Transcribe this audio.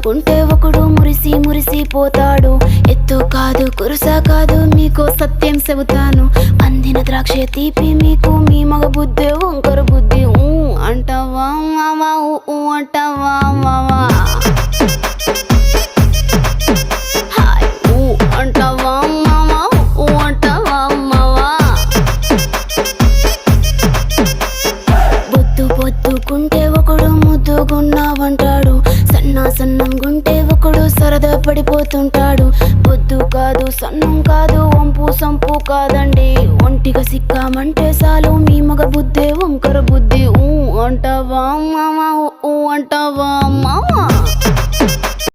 ఉంటే ఒకడు మురిసి మురిసి పోతాడు. ఎత్తు కాదు కురుస కాదు మీకో సత్యం చెబుతాను. అందిన ద్రాక్ష తీపి మీకు మీ మగ బుద్ధి వంకర బుద్ధి. అంటావా మావా అంటావా మావా అంటావా మావా అంటావా మావా. బొద్దు బొద్దుకుంటే ఒకడు ముద్దుగున్నావంటాడు. సన్నం గుంటే ఒకడు సరదా పడిపోతుంటాడు. బొద్దు కాదు సన్నం కాదు వంపు సంపు కాదండి. ఒంటిగా సిక్కామంటే చాలు మీ మగ బుద్ధే వంకర బుద్ధి. అంటావా మావా అంటావా మావా.